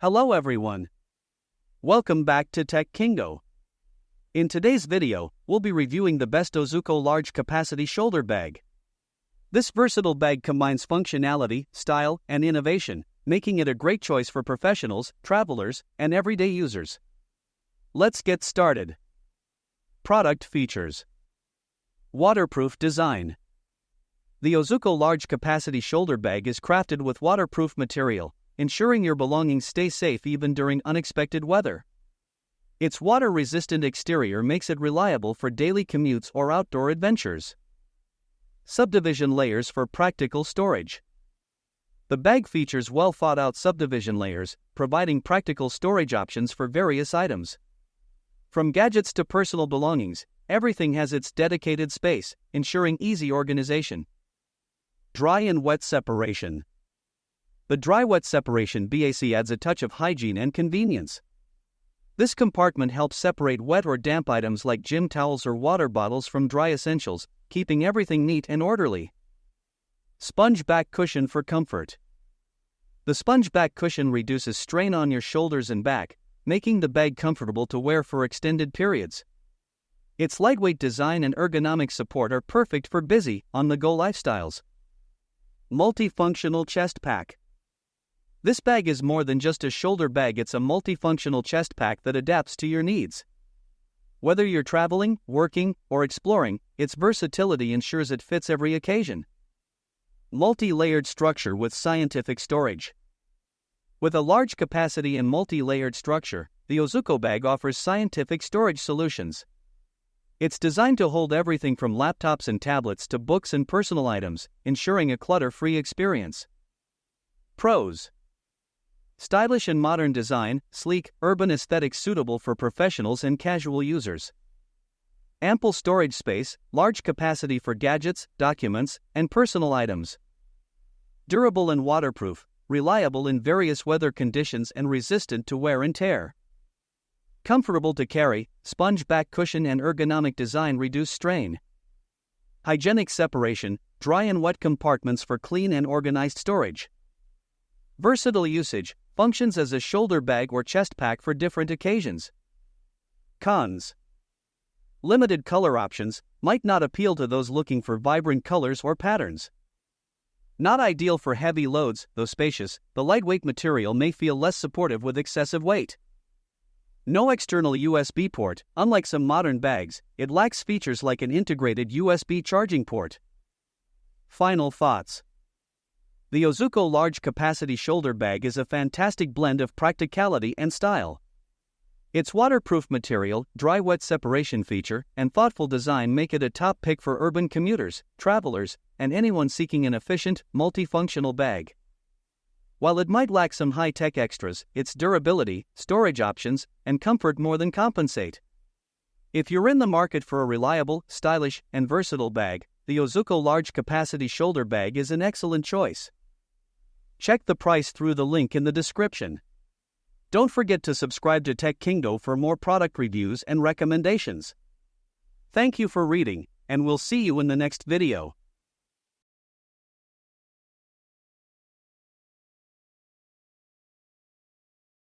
Hello everyone. Welcome back to Tech Kingo. In today's video, we'll be reviewing the best Ozuko large capacity shoulder bag. This versatile bag combines functionality, style, and innovation, making it a great choice for professionals, travelers, and everyday users. Let's get started. Product features. Waterproof design. The Ozuko large capacity shoulder bag is crafted with waterproof material, ensuring your belongings stay safe even during unexpected weather. Its water-resistant exterior makes it reliable for daily commutes or outdoor adventures. Subdivision layers for practical storage. The bag features well-thought-out subdivision layers, providing practical storage options for various items. From gadgets to personal belongings, everything has its dedicated space, ensuring easy organization. Dry and wet separation. The dry-wet separation BAC adds a touch of hygiene and convenience. This compartment helps separate wet or damp items like gym towels or water bottles from dry essentials, keeping everything neat and orderly. Sponge back cushion for comfort. The sponge back cushion reduces strain on your shoulders and back, making the bag comfortable to wear for extended periods. Its lightweight design and ergonomic support are perfect for busy, on-the-go lifestyles. Multifunctional chest pack. This bag is more than just a shoulder bag, it's a multifunctional chest pack that adapts to your needs. Whether you're traveling, working, or exploring, its versatility ensures it fits every occasion. Multi-layered structure with scientific storage. With a large capacity and multi-layered structure, the Ozuko bag offers scientific storage solutions. It's designed to hold everything from laptops and tablets to books and personal items, ensuring a clutter-free experience. Pros. Stylish and modern design, sleek, urban aesthetics suitable for professionals and casual users. Ample storage space, large capacity for gadgets, documents, and personal items. Durable and waterproof, reliable in various weather conditions and resistant to wear and tear. Comfortable to carry, sponge back cushion and ergonomic design reduce strain. Hygienic separation, dry and wet compartments for clean and organized storage. Versatile usage, functions as a shoulder bag or chest pack for different occasions. Cons. Limited color options, might not appeal to those looking for vibrant colors or patterns. Not ideal for heavy loads, though spacious, the lightweight material may feel less supportive with excessive weight. No external USB port, unlike some modern bags, it lacks features like an integrated USB charging port. Final thoughts. The Ozuko large capacity shoulder bag is a fantastic blend of practicality and style. Its waterproof material, dry-wet separation feature, and thoughtful design make it a top pick for urban commuters, travelers, and anyone seeking an efficient, multifunctional bag. While it might lack some high-tech extras, its durability, storage options, and comfort more than compensate. If you're in the market for a reliable, stylish, and versatile bag, the Ozuko large capacity shoulder bag is an excellent choice. Check the price through the link in the description. Don't forget to subscribe to Tech Kingo for more product reviews and recommendations. Thank you for reading, and we'll see you in the next video.